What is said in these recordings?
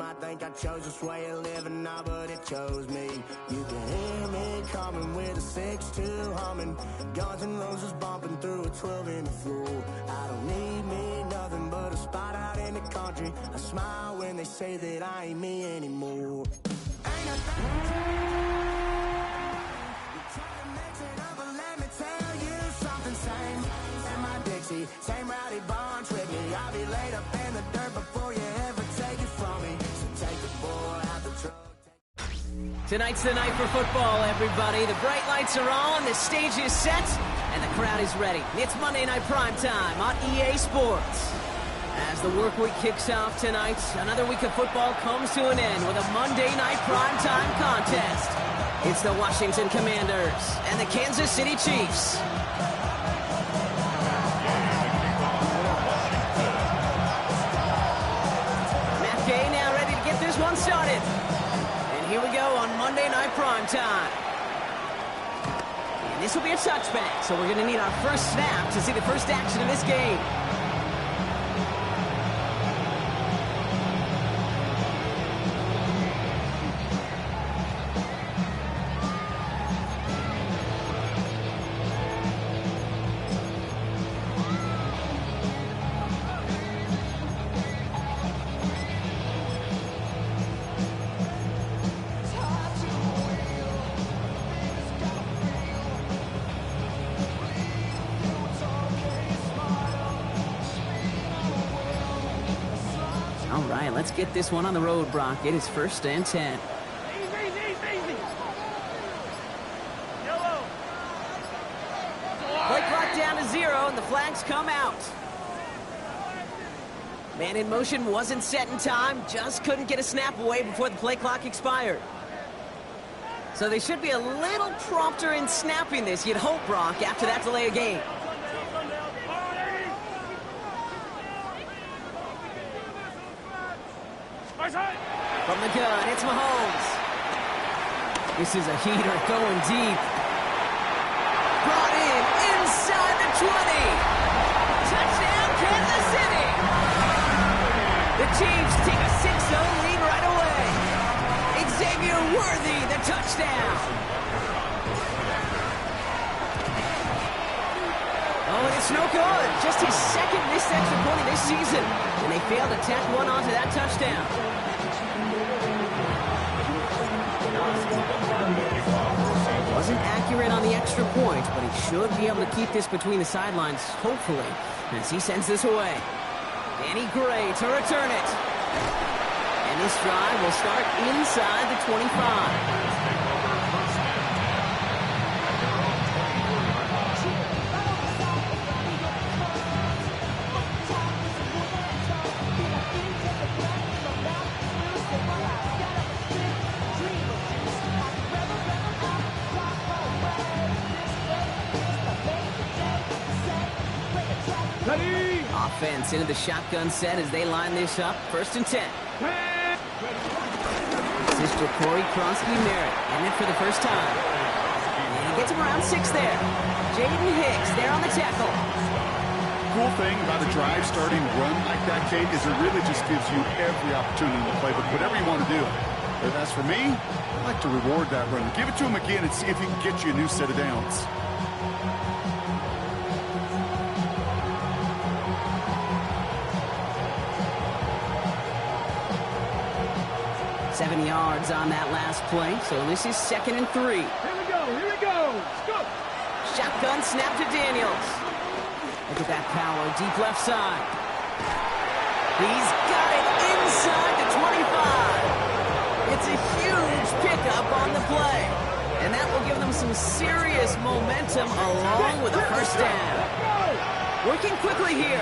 might think I chose this way of living now, but it chose me. You can hear me coming with a 6-2 humming, Guns N' Roses bumping through a 12-inch floor. I don't need me nothing but a spot out in the country. I smile when they say that I ain't me anymore. Ain't a thing. Same rowdy bonds with me. I'll be laid up in the dirt before you ever take it from me. So take the boy out the truck. Tonight's the night for football, everybody. The bright lights are on, the stage is set, and the crowd is ready. It's Monday Night Primetime on EA Sports. As the work week kicks off tonight, another week of football comes to an end with a Monday Night Primetime contest. It's the Washington Commanders and the Kansas City Chiefs. One started. And here we go on Monday Night Primetime. And this will be a touchback, so we're going to need our first snap to see the first action of this game. All right, let's get this one on the road, Brock. It is 1st and 10. Easy. Yellow. Play clock down to 0, and the flags come out. Man in motion wasn't set in time, just couldn't get a snap away before the play clock expired. So they should be a little prompter in snapping this, you'd hope, Brock, after that delay of game. From the gun, it's Mahomes. This is a heater going deep. Brought in inside the 20. Touchdown, Kansas City. The Chiefs take a 6-0 lead right away. Xavier Worthy, the touchdown. Oh, and it's no good. Just his second missed extra point of this season. And they failed to tack one onto that touchdown. Wasn't accurate on the extra point, but he should be able to keep this between the sidelines, hopefully, as he sends this away. Danny Gray to return it. And this drive will start inside the 25. Offense into the shotgun set as they line this up. 1st and 10. This is Ja'Cory Kronsky-Merritt in it for the first time. And he gets him around 6 there. Jaden Hicks there on the tackle. Cool thing about a drive starting run like that, Kate, is it really just gives you every opportunity to play with whatever you want to do. But as for me, I like to reward that run. Give it to him again and see if he can get you a new set of downs. 7 yards on that last play, so this is 2nd and 3. Here we go. Let's go. Shotgun snap to Daniels. Look at that power, deep left side. He's got it inside the 25. It's a huge pickup on the play, and that will give them some serious momentum along with a first down. Working quickly here.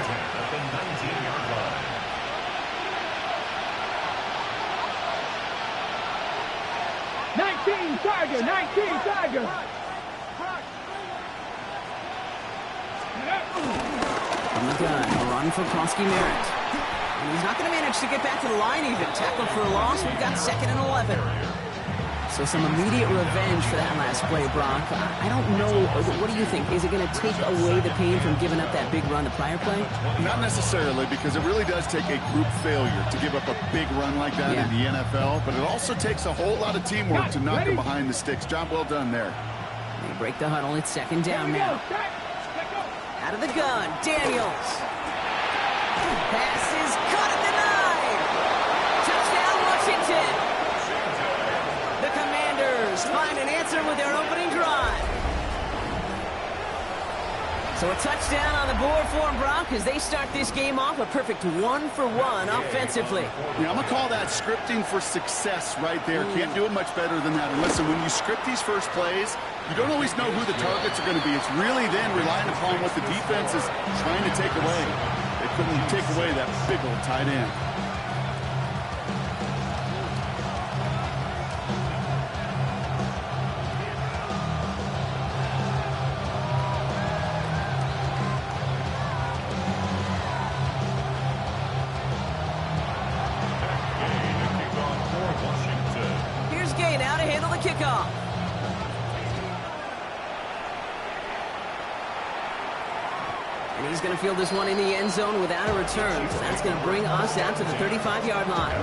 19 Tiger. From the gun, a run for Kronsky-Merritt. And he's not going to manage to get back to the line even. Tackle for a loss. We've got 2nd and 11. So some immediate revenge for that last play, Brock. I don't know. What do you think? Is it going to take away the pain from giving up that big run the prior play? Not necessarily, because it really does take a group failure to give up a big run like that in the NFL. But it also takes a whole lot of teamwork to knock him behind the sticks. Job well done there. They break the huddle. It's second down now. Out of the gun, Daniels. Pass is caught at the 9. Touchdown, Washington. The Commanders find an answer with their opening drive. So a touchdown on the board for them, Brock, as they start this game off a perfect 1-for-1 offensively. Yeah, I'm going to call that scripting for success right there. Can't do it much better than that. And listen, when you script these first plays, you don't always know who the targets are going to be. It's really then relying upon what the defense is trying to take away. They couldn't take away that big old tight end. Here's Gay now to handle the kickoff. And he's going to field this one in the end zone without a return. So that's going to bring us out to the 35-yard line.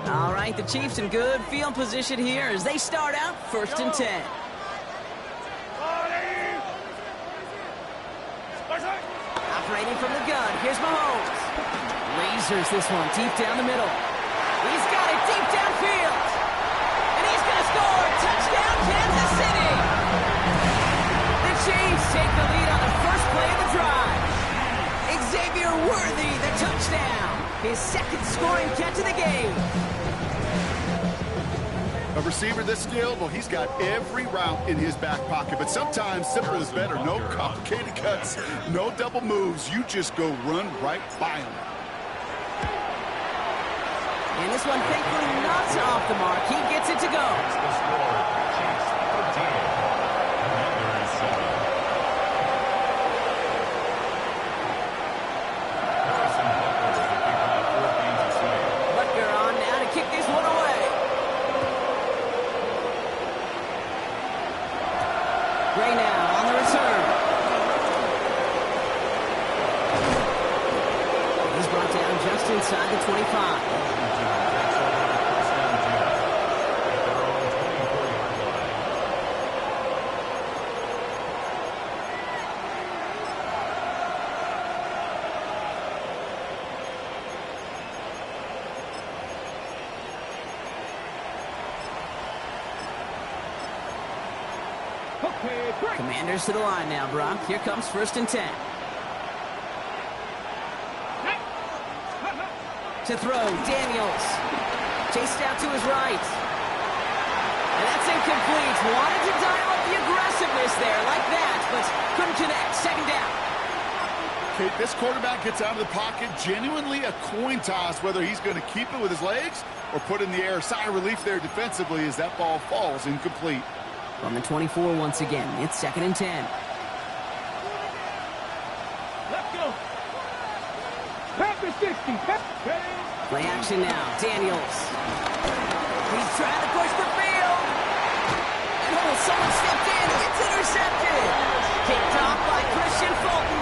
All right, the Chiefs in good field position here as they start out 1st and 10. Operating from the gun, here's Mahomes. Lasers this one deep down the middle. He's got it deep downfield. And he's going to score. Touchdown, Kansas City. The Chiefs take the lead on the first play of the drive. Xavier Worthy, the touchdown. His second scoring catch of the game. A receiver this skilled, well, he's got every route in his back pocket. But sometimes simple is better. No complicated cuts, no double moves. You just go run right by him. And this one thankfully not off the mark. He gets it to go. Butker on now to kick this one away. Gray now on the return. He's brought down just inside the 25. Commanders to the line now, Brock. Here comes 1st and 10. To throw, Daniels. Chased out to his right. And that's incomplete. Wanted to dial up the aggressiveness there like that, but couldn't connect. Second down. Okay, this quarterback gets out of the pocket. Genuinely a coin toss whether he's going to keep it with his legs or put in the air. Sigh of relief there defensively as that ball falls incomplete. From the 24 once again, it's 2nd and 10. Let's go. Pass the 60. Play action now. Daniels. He's trying to push the field. And someone stepped in. It's intercepted. Kicked off by Christian Fulton.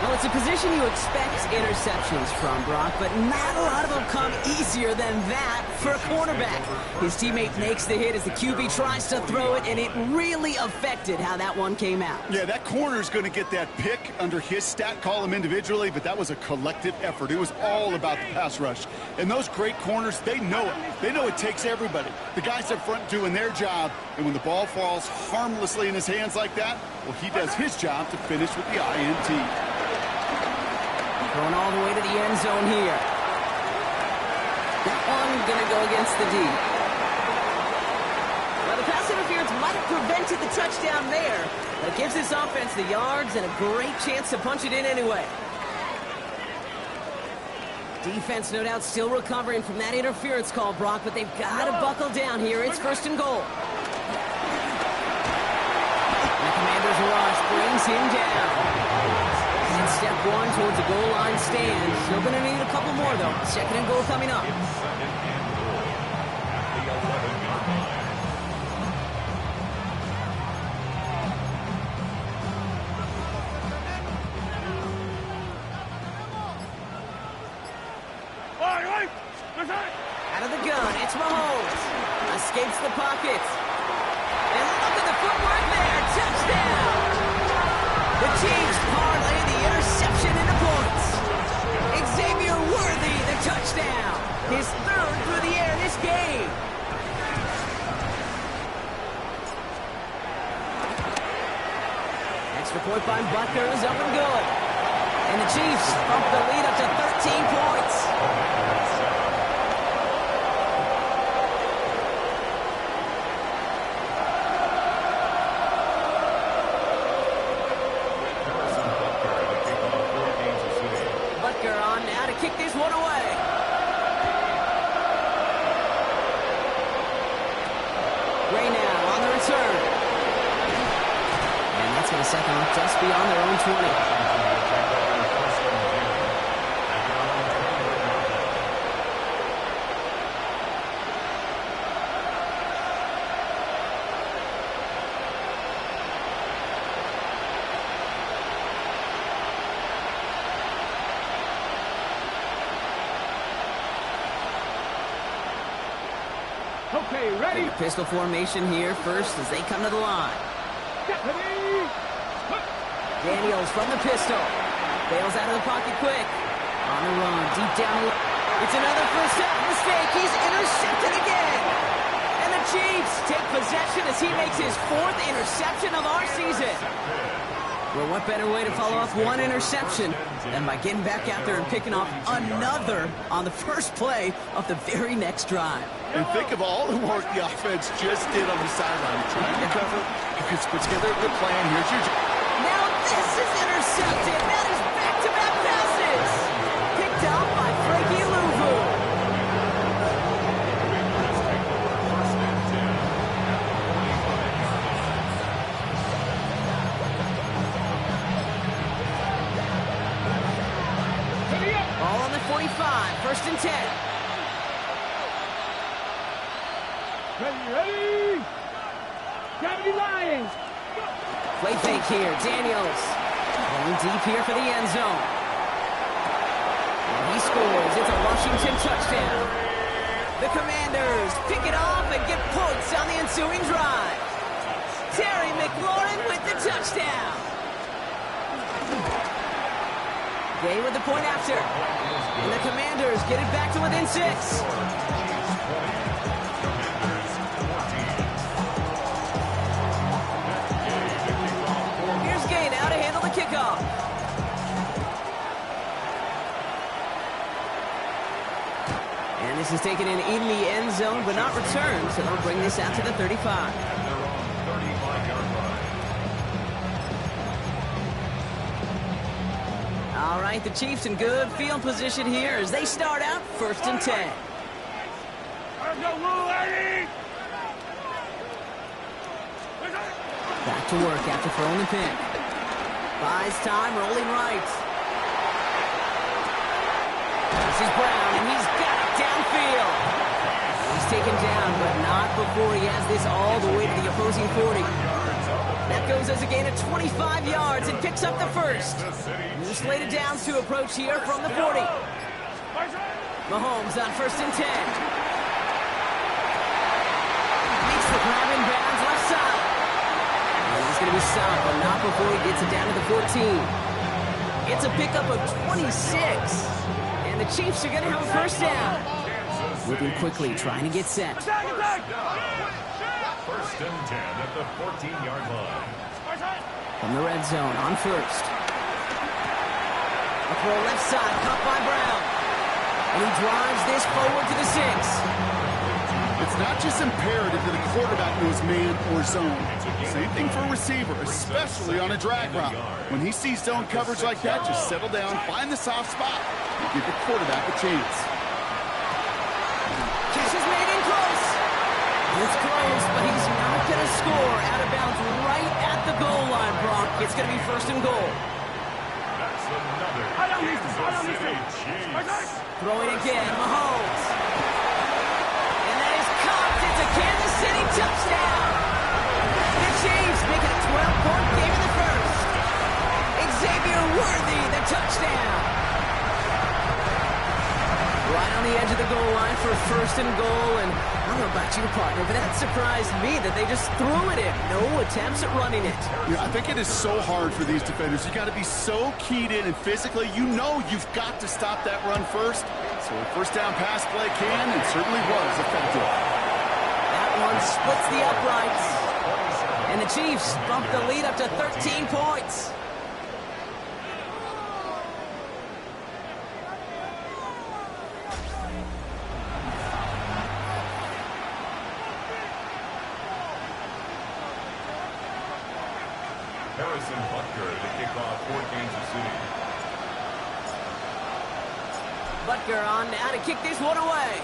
Well, it's a position you expect interceptions from, Brock, but not a lot of them come easier than that for a cornerback. His teammate makes the hit as the QB tries to throw it, and it really affected how that one came out. Yeah, that corner's going to get that pick under his stat column individually, but that was a collective effort. It was all about the pass rush. And those great corners, they know it. They know it takes everybody. The guys up front doing their job, and when the ball falls harmlessly in his hands like that, well, he does his job to finish with the INT. Going all the way to the end zone here. That one going to go against the D. Well, the pass interference might have prevented the touchdown there, but it gives this offense the yards and a great chance to punch it in anyway. Defense, no doubt, still recovering from that interference call, Brock, but they've got to buckle down here. It's 1st and goal. The Commanders' rush brings him down. And step one towards a goal line stand. Still going to need a couple more, though. 2nd and goal coming up. Out of the gun, it's Mahomes. Escapes the pocket. And look at the footwork there. Touchdown! The Chiefs parlay the interception into points. Xavier Worthy, the touchdown. His 3rd through the air this game. Extra point by Butker is up and good. And the Chiefs bump the lead up to 13 points. Kick this one away. Gray now on the return. And that's going to set them up just beyond their own 20. Okay, ready? Pistol formation here first as they come to the line. Daniels from the pistol. Bails out of the pocket quick. On the run, deep down. It's another first half mistake. He's intercepted again. And the Chiefs take possession as he makes his 4th interception of our season. Well, what better way to follow up one interception than by getting back out there and picking off another on the first play of the very next drive. And think of all the work the offense just did on the sideline. Trying to cover. You can put together a good plan. Here's your... Now this is intercepted. That is back-to-back passes. Picked up by Frankie Louvu. Ball on the 45. 1st and 10. Ready? Gravity Lions! Play fake here. Daniels going deep here for the end zone. And he scores. It's a Washington touchdown. The Commanders pick it off and get points on the ensuing drive. Terry McLaurin with the touchdown. Gay with the point after. And the Commanders get it back to within 6. Kickoff. And this is taken in the end zone, but not returned, so they'll bring this out to the 35. All right, the Chiefs in good field position here as they start out 1st and 10. Back to work after throwing the pick. Buys time, rolling right. This is Brown, and he's got it downfield. He's taken down, but not before he has this all the way to the opposing 40. That goes as a gain of 25 yards and picks up the 1st. New slated downs to approach here from the 40. Mahomes on 1st and 10. Makes the grab in bounds left side. He's going to be stopped, but not before he gets it down to the 14. It's a pickup of 26. And the Chiefs are going to have a 1st down. Moving quickly, trying to get set. 1st and 10 at the 14-yard line. From the red zone, on 1st. A throw left side, caught by Brown. And he drives this forward to the 6. It's not just imperative that the quarterback knows man or zone. Same thing for a receiver, especially on a drag route. When he sees zone coverage like that, just settle down, find the soft spot. Give the quarterback a chance. Catch is made in close. It's close, but he's not going to score. Out of bounds right at the goal line, Brock. It's going to be first and goal. That's another Kansas City Chiefs. Throwing again, Mahomes. And that is caught. It's a Kansas City touchdown. The Chiefs make it a 12-point game in the first. Xavier Worthy, the touchdown. Right on the edge of the goal line for first and goal. And I don't know about you, partner, but that surprised me that they just threw it in. No attempts at running it. Yeah, I think it is so hard for these defenders. You got to be so keyed in and physically. You know you've got to stop that run first. So a first down pass play can and certainly was effective. That one splits the uprights. And the Chiefs bump the lead up to 13 points. Harrison Butker to kick off for Kansas City. Butker on now to kick this one away.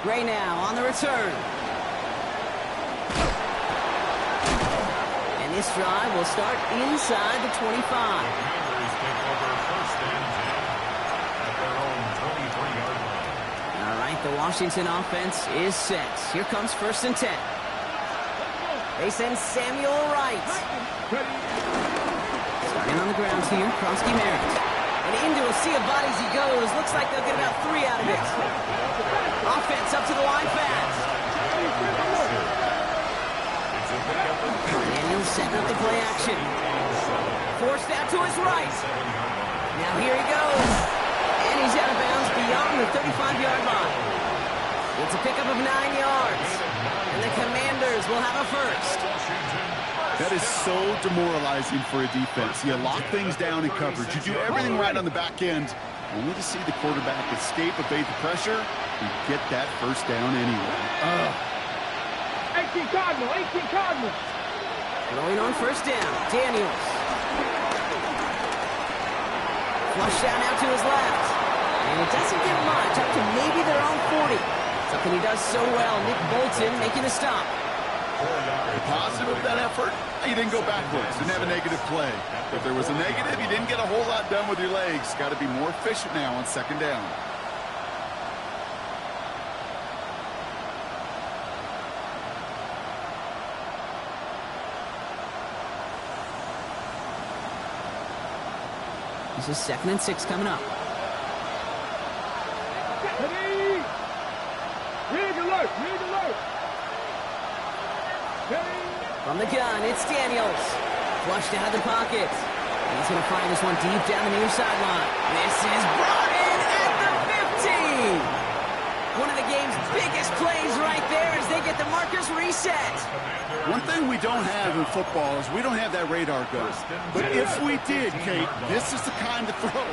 Gray now on the return. And this drive will start inside the 25. Commanders take over first and 10 at their own 23-yard line. All right, the Washington offense is set. Here comes first and 10. They send Samuel Wright. Starting on the ground here, Krosky Merritt. And into a sea of bodies he goes. Looks like they'll get about 3 out of it. Offense up to the line fast. Daniels setting up the play action. Forced out to his right. Now here he goes. And he's out of bounds beyond the 35-yard line. It's a pickup of 9 yards. And the Commanders will have a first. That is so demoralizing for a defense. You lock things down in coverage. You do everything right on the back end, only to see the quarterback escape, evade the pressure, and get that first down anyway. 18 Cardinals. Throwing on first down, Daniels. Flush down out to his left. And it doesn't get much, up to maybe their own 40. Something he does so well, Nick Bolton making the stop. The positive of that effort, you didn't go backwards, didn't have a negative play. If there was a negative, you didn't get a whole lot done with your legs. Got to be more efficient now on second down. This is 2nd and 6 coming up. Ready? Rig alert. From the gun, it's Daniels. Flushed out of the pocket. And he's going to find this one deep down the near sideline. This is brought in at the 15. One of the game's biggest plays right there as they get the markers reset. One thing we don't have in football is we don't have that radar gun. But if we did, Kate, this is the kind of throw,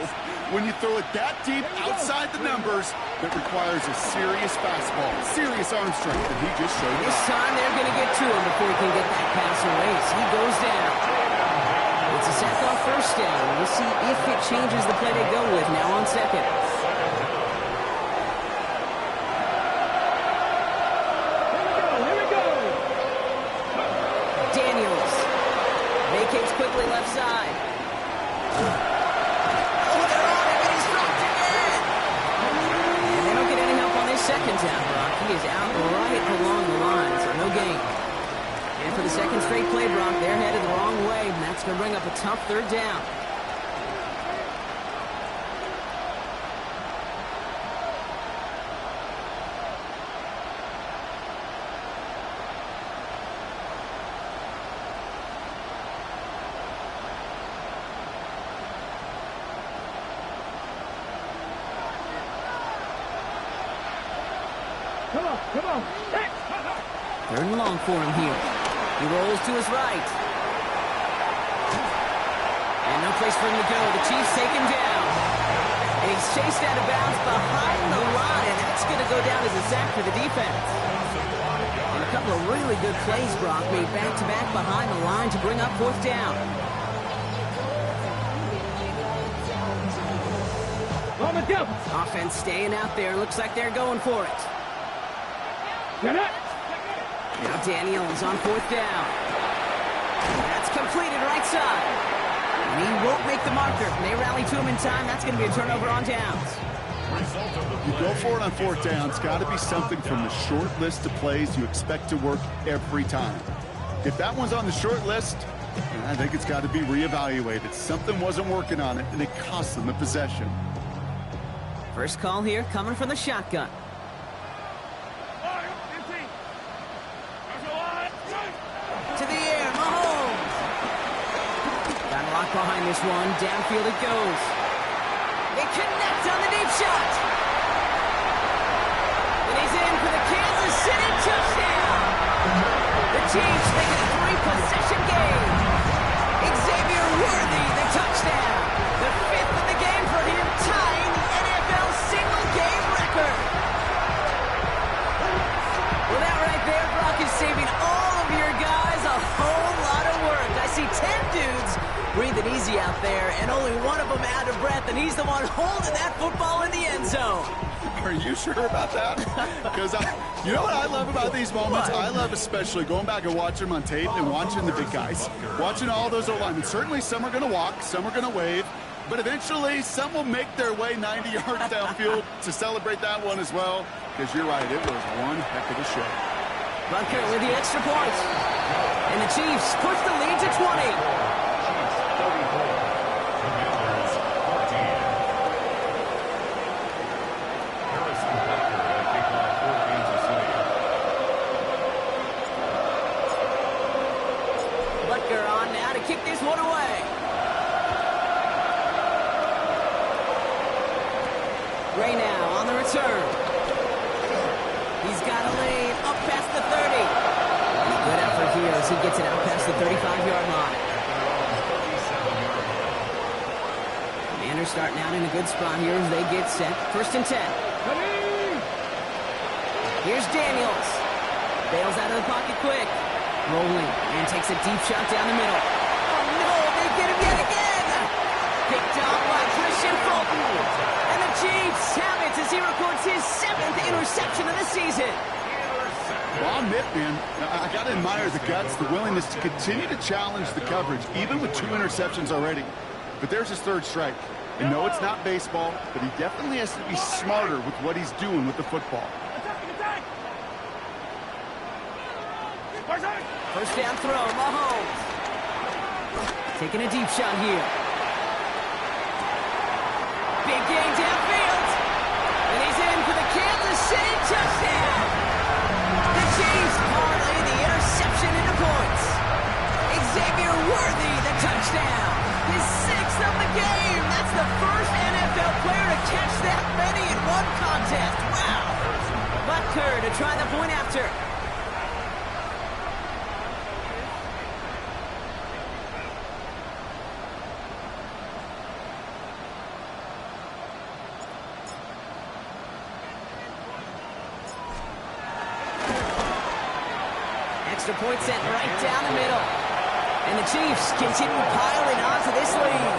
when you throw it that deep outside the numbers, that requires a serious fastball, serious arm strength, and he just showed This up. time they're going to get to him before he can get that pass away. So he goes down. It's a sack on first down. We'll see if it changes the play they go with now on second. Here we go. Daniels vacates quickly left side. Oh, they're on him, and he's dropped again. And they don't get any help on this second down, Brock. He is out right along the line, so no gain. And for the second straight play, Brock, they're headed the wrong way, and that's going to bring up a tough third down. Come on. Hey. Third and long for him here. He rolls to his right. And no place for him to go. The Chiefs take him down. And he's chased out of bounds behind the line. And that's going to go down as a sack for the defense. And a couple of really good plays, Brock, made back-to-back behind the line to bring up fourth down. On the devil. Offense staying out there. Looks like they're going for it. Get it. Now Daniels on 4th down. That's completed right side. And he won't make the marker. They rally to him in time. That's going to be a turnover on downs. You go for it on 4th down. It's got to be something from the short list of plays you expect to work every time. If that one's on the short list, I think it's got to be reevaluated. Something wasn't working on it, and it cost them the possession. First call here coming from the shotgun. To the air, Mahomes. Got a lock behind this one. Downfield it goes. They connect on the deep shot. And he's in for the Kansas City touchdown. The Chiefs make it a 3-possession game. Xavier Worthy, the touchdown. The 5th of the game for him, tying the NFL single-game record. Well, that right there, Brock, is saving all of your guys a whole lot of work. I see 10 dudes breathing easy out there, and only one of them out of breath, and he's the one holding that football in the end zone. Are you sure about that? Because you know what I love about these moments? I love especially going back and watching them on tape and watching the big guys. Watching all those O-linemen. Certainly some are going to walk, some are going to wave, but eventually some will make their way 90 yards downfield to celebrate that one as well. Because you're right, it was one heck of a show. Butker with the extra point. And the Chiefs push the lead to 20. Kick this one away. Ray now on the return. He's got a lane up past the 30. And a good effort here as he gets it out past the 35-yard line. Commanders starting out in a good spot here as they get set. 1st and 10. Here's Daniels. Bails out of the pocket quick. Rolling and takes a deep shot down the middle. Get him yet again. Picked up by Christian Fulton. And the Chiefs have it as he records his 7th interception of the season. Well, I'll admit, man, I got to admire the guts, the willingness to continue to challenge the coverage, even with 2 interceptions already. But there's his 3rd strike. And no, it's not baseball, but he definitely has to be smarter with what he's doing with the football. First down throw, Mahomes. Taking a deep shot here. Big game downfield. And he's in for the Kansas City touchdown. The Chiefs parlay the interception into points. Xavier Worthy, the touchdown. His 6th of the game. That's the first NFL player to catch that many in one contest. Wow. Butker to try the point after. Point sent right down the middle. And the Chiefs continue piling onto this lead.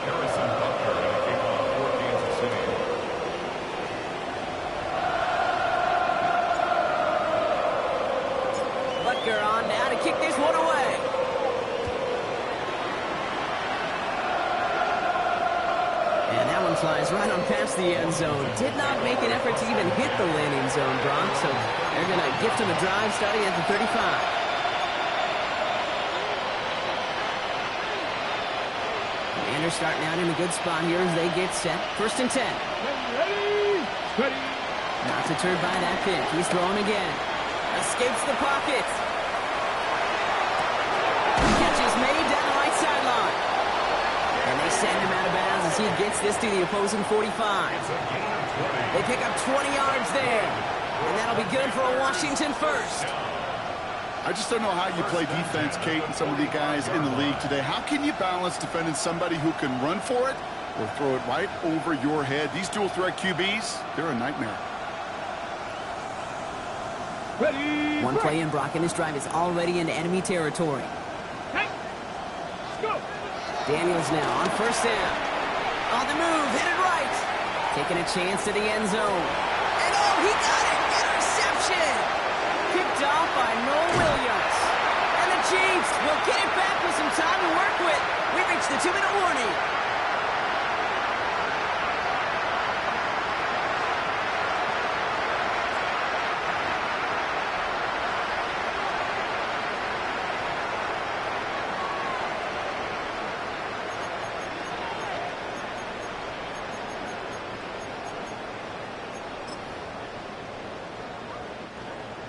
Harrison Butker and a kickoff for Kansas City. Butker on now to kick this one away. Flies right on past the end zone. Did not make an effort to even hit the landing zone, Brock. So they're going to gift him a drive starting at the 35. Commanders starting out in a good spot here as they get set. 1st and 10. Ready. Not deterred by that pick. He's throwing again. Escapes the pocket. Catch is made down the right sideline. And they send him out of bounds as he gets this to the opposing 45. They pick up 20 yards there. And that'll be good for a Washington first. I just don't know how you play defense, Kate, and some of the guys in the league today. How can you balance defending somebody who can run for it or throw it right over your head? These dual threat QBs, they're a nightmare. Ready. One play in, Brock, and this drive is already into enemy territory. Hey. Go. Daniels now on first down. On the move, hit it right. Taking a chance to the end zone. And oh, he got it! Interception! Picked off by Noah Williams. And the Chiefs will get it back with some time to work with. We reached the 2-minute warning.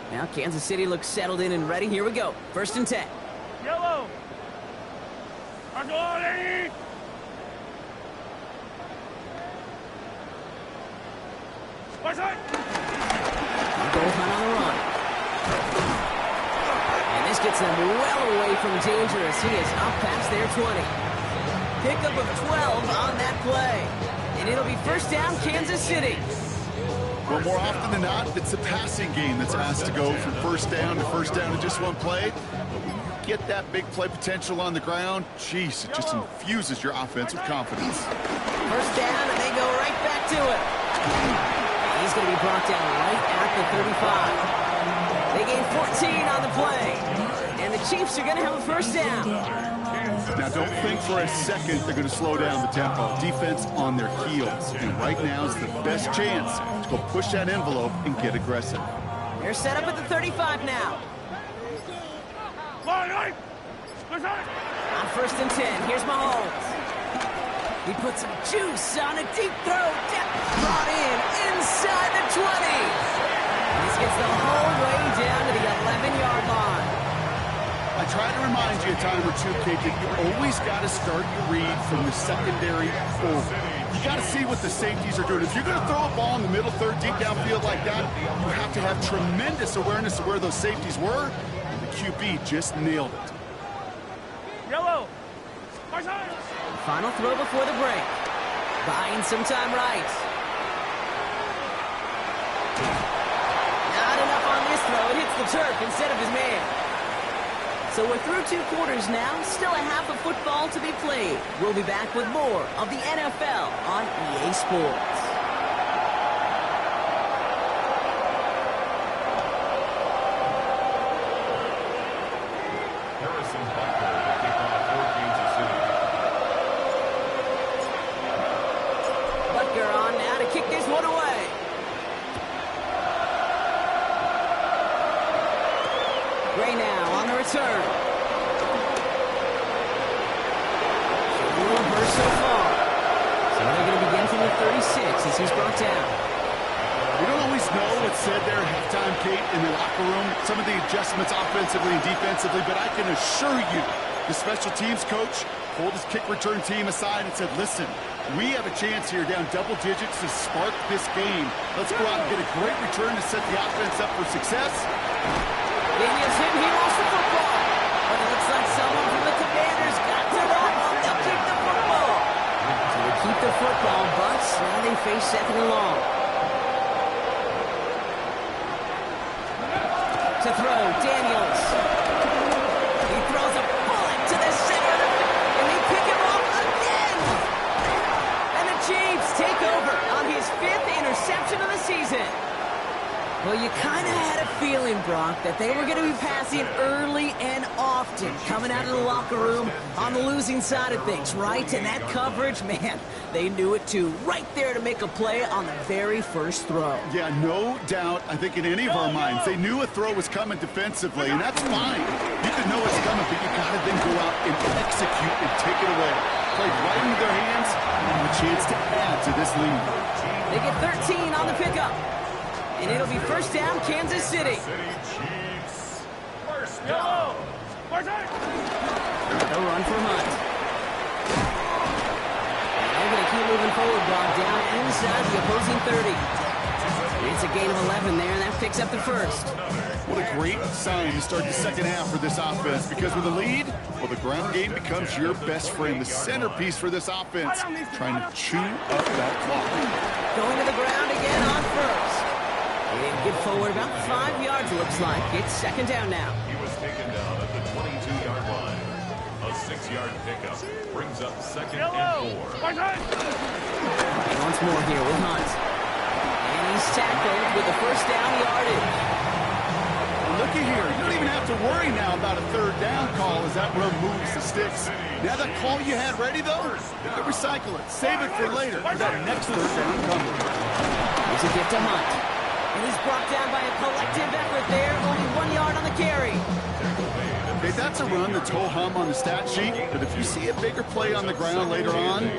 Now Kansas City looks settled in and ready. Here we go. 1st and 10. Yellow. Agoli. What's that? Goal hunt on the run. And this gets them well away from danger as he is up past their 20. Pickup of 12 on that play. And it'll be 1st down, Kansas City. Well, more often than not, it's a passing game that's asked to go from first down to just one play. But when you get that big play potential on the ground, geez, it just infuses your offense with confidence. 1st down, and they go right back to it. He's going to be brought down right at the 35. They gain 14 on the play. And the Chiefs are going to have a 1st down. Now, don't think for a second they're going to slow down the tempo. Defense on their heels. And right now is the best chance to go push that envelope and get aggressive. They're set up at the 35 now. On 1st and 10, here's Mahomes. He puts some juice on a deep throw. Brought in inside the 20. This gets the whole way down to the 11-yard line. I try to remind you a time or two, Kate, that you always got to start your read from the secondary forward. You got to see what the safeties are doing. If you're going to throw a ball in the middle third, deep downfield like that, you have to have tremendous awareness of where those safeties were, and the QB just nailed it. Yellow. Final throw before the break. Buying some time right. Not enough on this throw. It hits the turf instead of his man. So we're through 2 quarters now. Still a half of football to be played. We'll be back with more of the NFL on EA Sports. Harrison Butker will kick off for Kansas City. Butker on now to kick this one away. Gray now on the return. A little burst so far. So they're going to begin from the 36 as he's brought down. We don't always know what's said there at halftime, Kate, in the locker room. Some of the adjustments offensively and defensively, but I can assure you the special teams coach pulled his kick return team aside and said, listen, we have a chance here down double digits to spark this game. Let's go out and get a great return to set the offense up for success. Daniels hit, he lost the football. But it looks like someone from the Commanders got to that one. They'll keep the football. So they keep the football, but now they face 2nd and long. To throw, Daniels. He throws a bullet to the center, and they pick him off again. And the Chiefs take over on his 5th interception of the season. Well, you kind of had a feeling, Brock, that they were going to be passing early and often, coming out of the locker room on the losing side of things, right? And that coverage, man, they knew it too. Right there to make a play on the very first throw. Yeah, no doubt, I think in any of our minds, they knew a throw was coming defensively, and that's fine. You can know it's coming, but you got to then go out and execute and take it away. Played right into their hands, and a chance to add to this lead. They get 13 on the pickup. And it'll be 1st down, Kansas City. Chiefs. 1st down. No run for Hunt. And they're going to keep moving forward, Brock, down inside the opposing 30. It's a gain of 11 there, and that picks up the 1st. What a great sign to start the second half for this offense, because with a lead, well, the ground game becomes your best friend, the centerpiece for this offense, trying to chew up that clock. Going to the ground again on 1st. They'll get forward about 5 yards, looks like. It's second down now. He was taken down at the 22-yard line. A 6-yard pickup brings up second and 4. And once more here with Hunt. And he's tackled with the first down yardage. Looky here. You don't even have to worry now about a third down call as that run moves the sticks. Now that call you had ready, though, you can recycle it. Save it for later for that next third down coming. Here's a gift to Hunt. And he's brought down by a collective effort there. Only 1 yard on the carry. Okay, that's a run that's ho-hum on the stat sheet, but if you see a bigger play on the ground later on,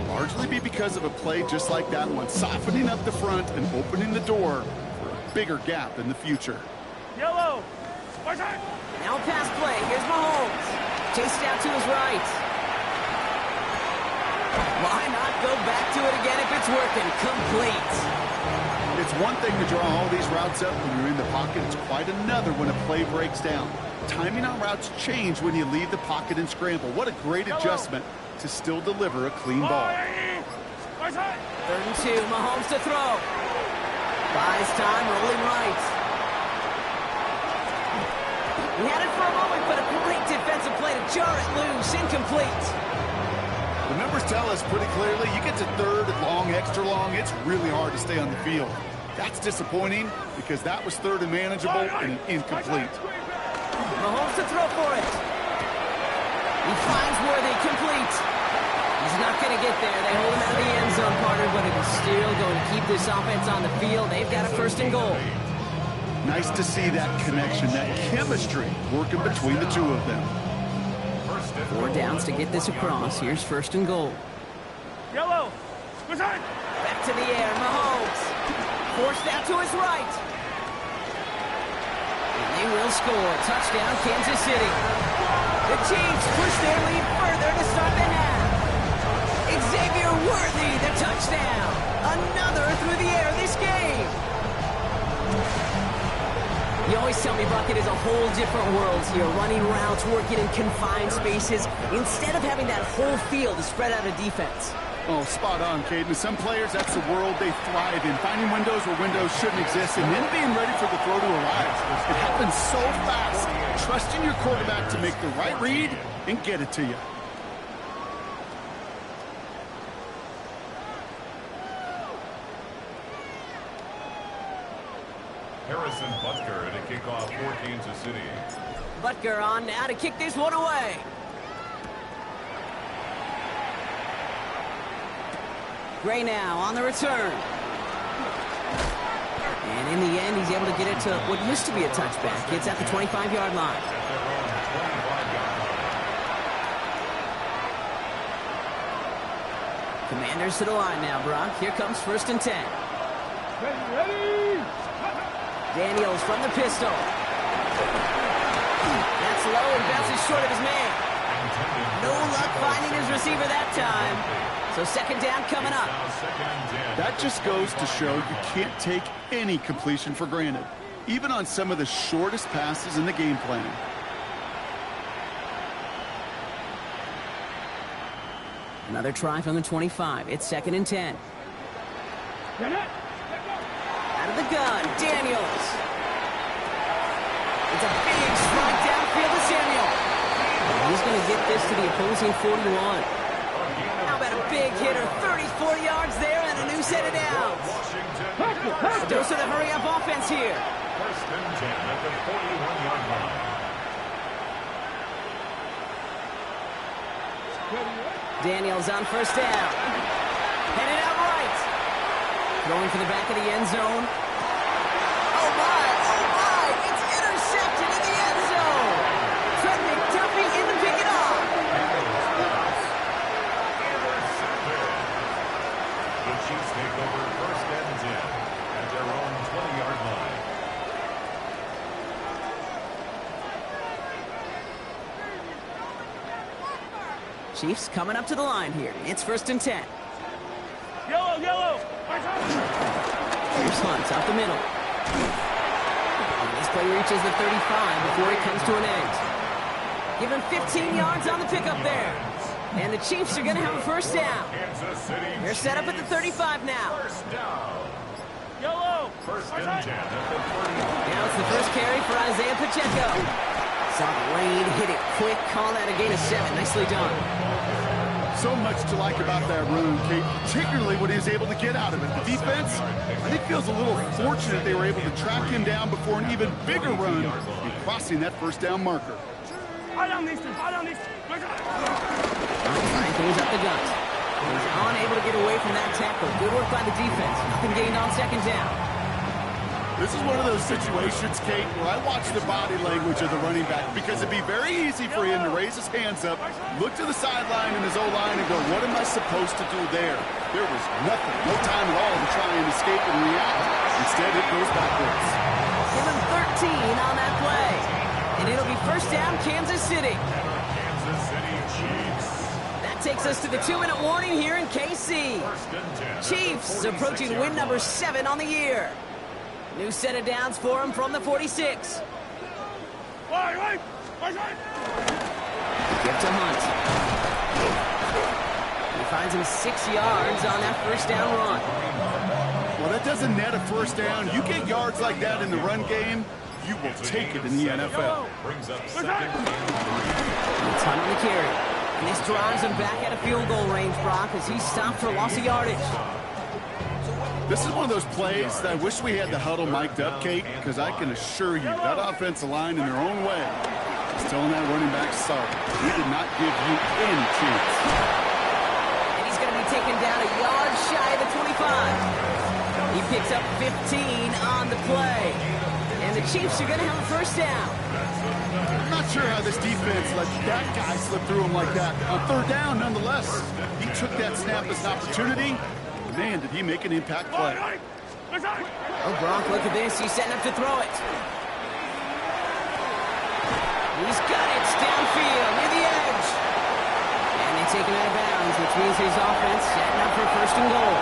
largely be because of a play just like that one, softening up the front and opening the door for a bigger gap in the future. Yellow. Now a pass play. Here's Mahomes. Chased out to his right. Why not go back to it again if it's working? Complete. It's one thing to draw all these routes up when you're in the pocket. It's quite another when a play breaks down. Timing on routes change when you leave the pocket and scramble. What a great adjustment to still deliver a clean ball. 3rd and 2. Mahomes to throw. Buys time, rolling right. He had it for a moment, but a great defensive play to jar it loose. Incomplete. The numbers tell us pretty clearly, you get to third and long, extra long, it's really hard to stay on the field. That's disappointing because that was third and manageable and incomplete. Mahomes to throw for it. He finds Worthy, complete. He's not going to get there. They hold him out of the end zone, partner, but it is still going to keep this offense on the field. They've got a 1st and goal. Nice to see that connection, that chemistry working between the two of them. 4 downs to get this across. Here's 1st and goal. Yellow. Back to the air, Mahomes. Forced out to his right. And they will score. Touchdown, Kansas City. The Chiefs push their lead further to start the half. Xavier Worthy, the touchdown. Another through the air this game. You always tell me, Bucket, is a whole different world here. Running routes, working in confined spaces, instead of having that whole field to spread out a defense. Oh, spot on, Caden. Some players, that's the world they thrive in. Finding windows where windows shouldn't exist and then being ready for the throw to arrive. It happens so fast. Trusting your quarterback to make the right read and get it to you. Harrison Butker to kick off for Kansas City. Butker on now to kick this one away. Gray now on the return. And in the end, he's able to get it to what used to be a touchback. It's at the 25-yard line. Commanders to the line now, Brock. Here comes 1st and 10. Ready. Daniels from the pistol. That's low and bounces short of his man. No luck finding his receiver that time. So 2nd down coming up. That just goes to show you can't take any completion for granted, even on some of the shortest passes in the game plan. Another try from the 25. It's 2nd and 10. Out of the gun, Daniels. It's a big strike downfield to Samuel. He's going to get this to the opposing 41. How about a big hitter, 34 yards there and a new set of downs. A dose of the hurry-up offense here. 1st and 10 at the 41-yard line. Daniels on 1st down. Headed out right. Throwing for the back of the end zone. Oh my, it's intercepted in the end zone. Trent McDuffie in to pick it off. The Chiefs take over 1st and 10 at their own 20-yard line. Chiefs coming up to the line here. It's 1st and 10. Yellow. Here's Hunt out the middle. And this play reaches the 35 before it comes to an end. Give him 15 yards on the pickup there. And the Chiefs are going to have a 1st down. They're set up at the 35 now. 1st down. Yellow. First and 10 at the 30. Now it's the first carry for Isaiah Pacheco. Saw the lane, hit it quick, call that a gain of 7. Nicely done. So much to like about that run, Kate, particularly what he was able to get out of it. The defense, I think, feels a little fortunate they were able to track him down before an even bigger run in crossing that first down marker. Frank goes up the gut. He's unable to get away from that tackle. Good work by the defense. Nothing gained on second down. This is one of those situations, Kate, where I watch the body language of the running back because it'd be very easy for him to raise his hands up, look to the sideline in his O-line and go, what am I supposed to do there? There was nothing, no time at all to try and escape and react. Instead, it goes backwards. Give him 13 on that play. And it'll be first down, Kansas City. Kansas City Chiefs. That takes us to the 2-minute warning here in KC. First and 10. Chiefs approaching win number 7 on the year. New set of downs for him from the 46. Give to Hunt. He finds him 6 yards on that first down run. Well, that doesn't net a first down. You get yards like that in the run game, you will take it in the NFL. Brings up second and 3. It's Hunt on the carry. And this drives him back at a field goal range, Brock, as he's stopped for loss of yardage. This is one of those plays that I wish we had the huddle mic'd up, Kate, because I can assure you that offensive line in their own way is telling that running back, sorry, we did not give you any chance. And he's going to be taken down a yard shy of the 25. He picks up 15 on the play. And the Chiefs are going to have a first down. I'm not sure how this defense let that guy slip through him like that. On third down, nonetheless, he took that snap as an opportunity. Man, did he make an impact play. Oh, Gronk, look at this. He's setting up to throw it. He's got it downfield near the edge. And they take him out of bounds, which means his offense setting up for first and goal.